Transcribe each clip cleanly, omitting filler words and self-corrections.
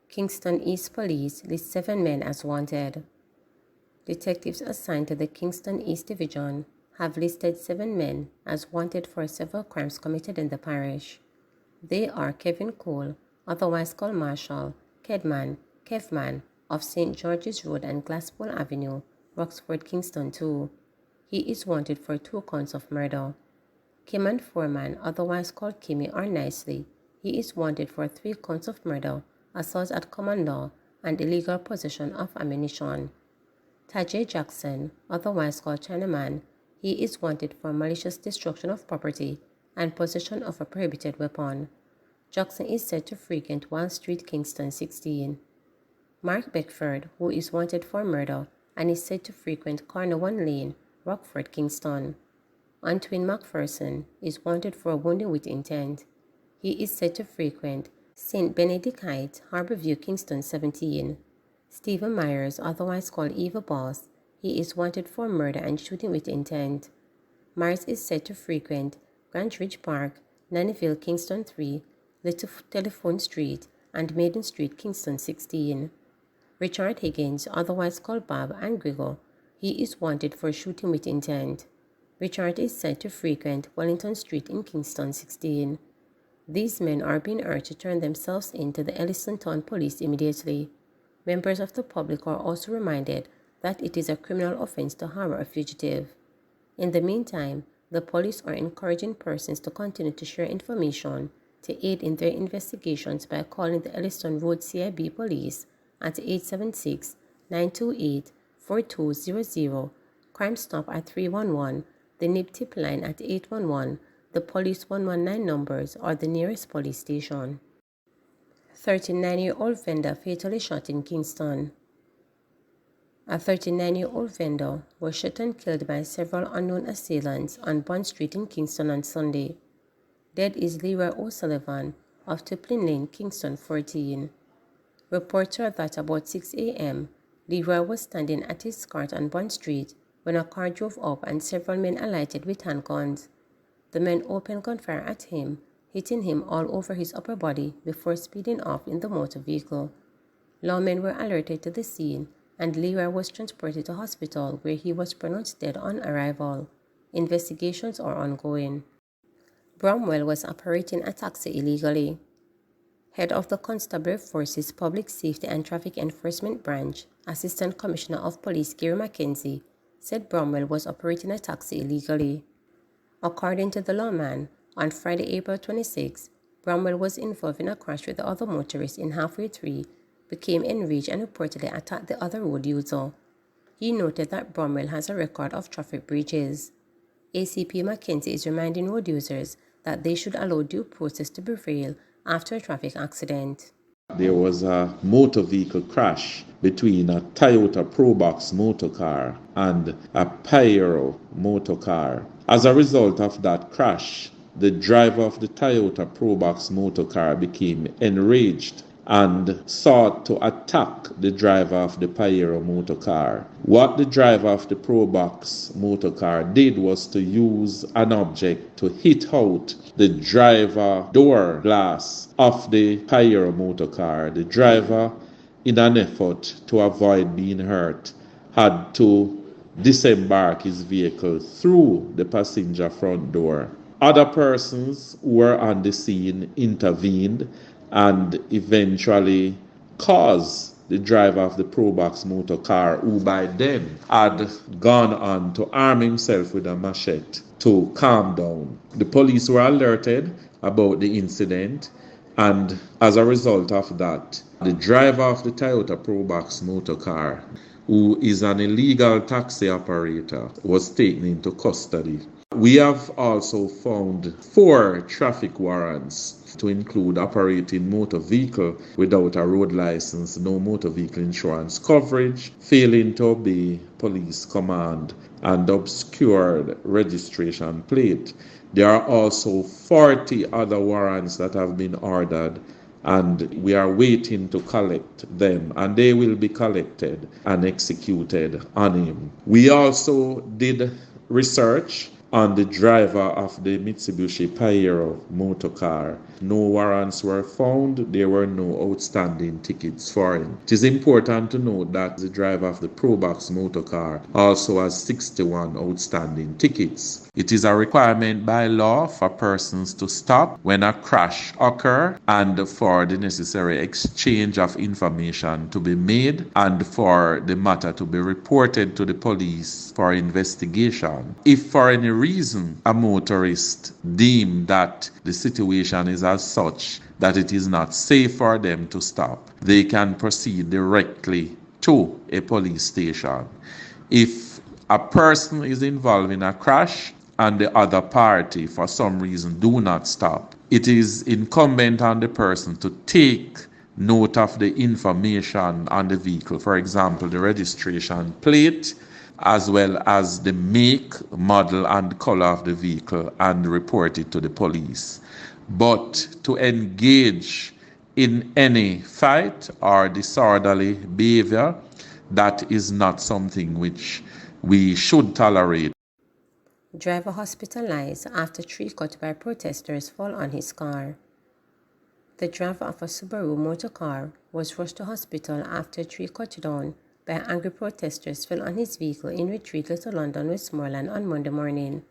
Kingston East Police lists 7 men as wanted. Detectives assigned to the Kingston East Division have listed 7 men as wanted for several crimes committed in the parish. They are Kevin Cole, otherwise called Marshall, Kevman of St. George's Road and Glasspool Avenue, Roxford, Kingston 2. He is wanted for 2 counts of murder. Kimon Foreman, otherwise called Kimmy or Nicely, he is wanted for 3 counts of murder, assault at common law, and illegal possession of ammunition. Tajay Jackson, otherwise called Chinaman, he is wanted for malicious destruction of property and possession of a prohibited weapon. Jackson is said to frequent Wall Street, Kingston 16. Mark Beckford, who is wanted for murder and is said to frequent Carnarvon Lane, Rockford, Kingston. Antwin McPherson is wanted for wounding with intent. He is said to frequent St. Benedict Heights, Harborview, Kingston 17. Stephen Myers, otherwise called Eva Boss, he is wanted for murder and shooting with intent. Myers is said to frequent Grant Ridge Park, Nannyville, Kingston 3, Little Telephone Street, and Maiden Street, Kingston 16. Richard Higgins, otherwise called Bob and Grigor, he is wanted for shooting with intent. Richard is said to frequent Wellington Street in Kingston 16. These men are being urged to turn themselves in to the Elliston Town Police immediately. Members of the public are also reminded that it is a criminal offense to harbour a fugitive. In the meantime, the police are encouraging persons to continue to share information to aid in their investigations by calling the Elliston Road CIB Police at 876-928-4200, Crime Stop at 311, the NIB tip line at 811, the Police 119 numbers, or the nearest police station. 39-year-old vendor fatally shot in Kingston. A 39-year-old vendor was shot and killed by several unknown assailants on Bond Street in Kingston on Sunday. Dead is Leroy O'Sullivan of Tiplin Lane, Kingston 14. Reports are that about 6 a.m., Leroy was standing at his cart on Bond Street when a car drove up and several men alighted with handguns. The men opened gunfire at him, hitting him all over his upper body before speeding off in the motor vehicle. Lawmen were alerted to the scene, and Leroy was transported to hospital where he was pronounced dead on arrival. Investigations are ongoing. Bromwell was operating a taxi illegally. Head of the Constabulary Forces Public Safety and Traffic Enforcement Branch, Assistant Commissioner of Police Gary McKenzie, said Bromwell was operating a taxi illegally. According to the lawman, on Friday, April 26, Bromwell was involved in a crash with the other motorist in Halfway 3, became enraged and reportedly attacked the other road user. He noted that Bromwell has a record of traffic breaches. ACP McKenzie is reminding road users that they should allow due process to prevail after a traffic accident. There was a motor vehicle crash between a Toyota Probox motor car and a Pyro motor car. As a result of that crash, the driver of the Toyota Probox motor car became enraged and sought to attack the driver of the Pyro motor car. What the driver of the Probox motor car did was to use an object to hit out the driver door glass of the Pyro motor car. The driver, in an effort to avoid being hurt, had to disembark his vehicle through the passenger front door. Other persons who were on the scene intervened and eventually caused the driver of the Probox motor car, who by then had gone on to arm himself with a machete, to calm down. The police were alerted about the incident, and as a result of that, the driver of the Toyota Probox motor car, who is an illegal taxi operator, was taken into custody. We have also found 4 traffic warrants, to include operating motor vehicle without a road license, no motor vehicle insurance coverage, failing to obey police command, and obscured registration plate. There are also 40 other warrants that have been ordered and we are waiting to collect them, and they will be collected and executed on him. We also did research on the driver of the Mitsubishi Pajero motor car. No warrants were found. There were no outstanding tickets for him. It is important to note that the driver of the Probox motor car also has 61 outstanding tickets. It is a requirement by law for persons to stop when a crash occurs and for the necessary exchange of information to be made and for the matter to be reported to the police for investigation. If for any reason a motorist deemed that the situation is as such that it is not safe for them to stop, they can proceed directly to a police station. If a person is involved in a crash and the other party for some reason do not stop, it is incumbent on the person to take note of the information on the vehicle, for example, the registration plate, as well as the make, model, and color of the vehicle, and report it to the police. But to engage in any fight or disorderly behavior, that is not something which we should tolerate. Driver hospitalized after tree cut by protesters fall on his car. The driver of a Subaru motor car was rushed to hospital after a tree cut down by angry protesters fell on his vehicle in retreat Little London, Westmoreland on Monday morning.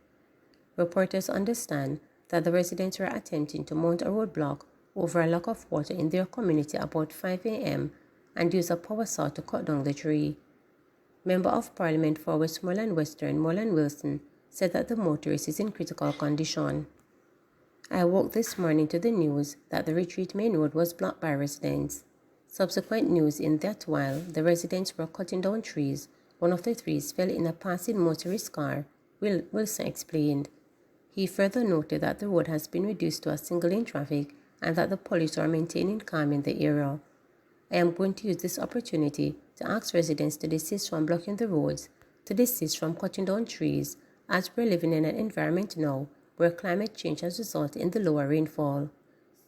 Reporters understand that the residents were attempting to mount a roadblock over a lack of water in their community about 5 a.m. and used a power saw to cut down the tree. Member of Parliament for Westmoreland Western, Moreland Wilson, said that the motorist is in critical condition. I woke this morning to the news that the retreat main road was blocked by residents. Subsequent news in that while the residents were cutting down trees, one of the trees fell in a passing motorist's car, Wilson explained. He further noted that the road has been reduced to a single-lane traffic and that the police are maintaining calm in the area. I am going to use this opportunity to ask residents to desist from blocking the roads, to desist from cutting down trees, as we're living in an environment now where climate change has resulted in the lower rainfall.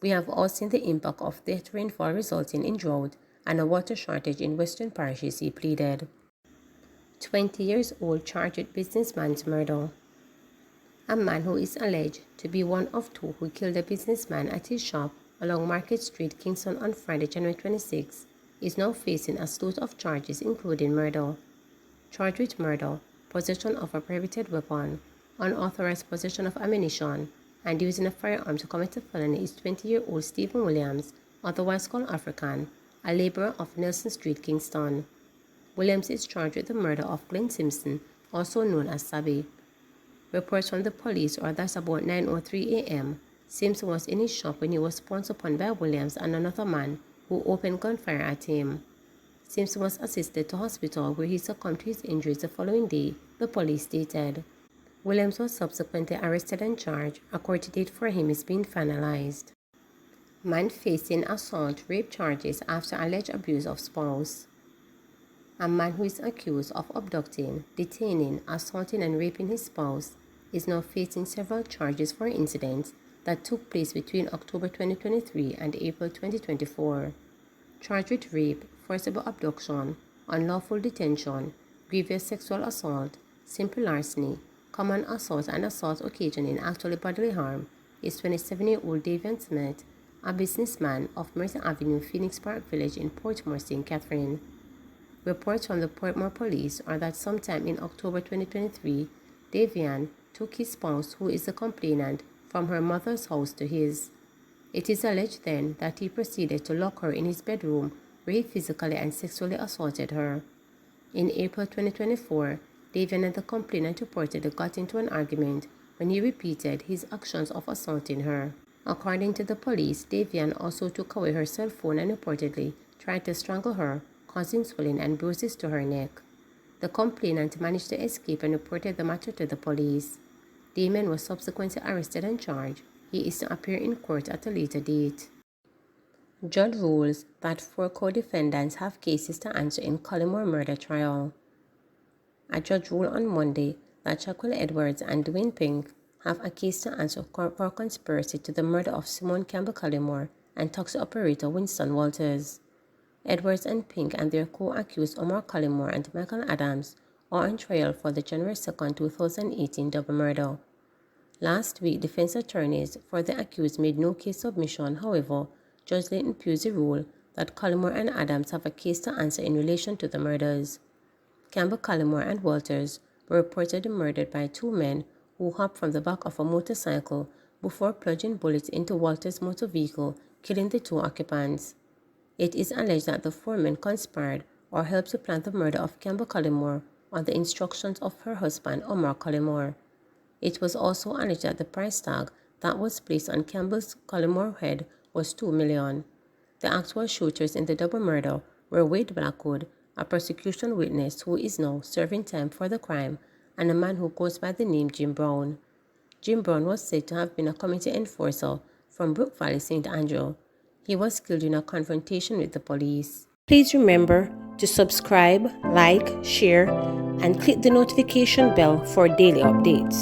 We have all seen the impact of that rainfall resulting in drought and a water shortage in western parishes, he pleaded. 20 years old charged with businessman's murder. A man who is alleged to be one of two who killed a businessman at his shop along Market Street, Kingston on Friday, January 26, is now facing a slew of charges including murder. Charged with murder, possession of a prohibited weapon, unauthorized possession of ammunition, and using a firearm to commit a felony is 20-year-old Stephen Williams, otherwise called African, a laborer of Nelson Street, Kingston. Williams is charged with the murder of Glenn Simpson, also known as Sabi. Reports from the police are that about 9:03 a.m., Simpson was in his shop when he was pounced upon by Williams and another man who opened gunfire at him. Simpson was assisted to hospital where he succumbed to his injuries the following day, the police stated. Williams was subsequently arrested and charged. A court date for him is being finalized. Man facing assault, rape charges after alleged abuse of spouse. A man who is accused of abducting, detaining, assaulting and raping his spouse is now facing several charges for incidents that took place between October 2023 and April 2024. Charged with rape, forcible abduction, unlawful detention, grievous sexual assault, simple larceny, common assault and assault occasioning actual bodily harm is 27-year-old Davian Smith, a businessman of Mercy Avenue, Phoenix Park Village in Portmore, St. Catherine. Reports from the Portmore police are that sometime in October 2023, Davian took his spouse, who is the complainant, from her mother's house to his. It is alleged then that he proceeded to lock her in his bedroom where he physically and sexually assaulted her. In April 2024, Davian and the complainant reportedly got into an argument when he repeated his actions of assaulting her. According to the police, Davian also took away her cell phone and reportedly tried to strangle her, causing swelling and bruises to her neck. The complainant managed to escape and reported the matter to the police. Damon was subsequently arrested and charged. He is to appear in court at a later date. Judge rules that 4 co-defendants have cases to answer in Collymore murder trial. A judge ruled on Monday that Shaquille Edwards and Dwayne Pink have a case to answer for conspiracy to the murder of Simone Campbell Collymore and taxi operator Winston Walters. Edwards and Pink and their co-accused Omar Cullimore and Michael Adams are on trial for the January 2, 2018 double murder. Last week, defense attorneys for the accused made no case submission. However, Judge Leighton Pusey ruled that Cullimore and Adams have a case to answer in relation to the murders. Campbell Cullimore and Walters were reportedly murdered by two men who hopped from the back of a motorcycle before plunging bullets into Walters' motor vehicle, killing the two occupants. It is alleged that the four men conspired or helped to plan the murder of Campbell Cullimore on the instructions of her husband, Omar Cullimore. It was also alleged that the price tag that was placed on Campbell's Cullimore head was $2 million. The actual shooters in the double murder were Wade Blackwood, a prosecution witness who is now serving time for the crime, and a man who goes by the name Jim Brown. Jim Brown was said to have been a community enforcer from Brook Valley, St. Andrew. He was killed in a confrontation with the police. Please remember to subscribe, like, share, and click the notification bell for daily updates.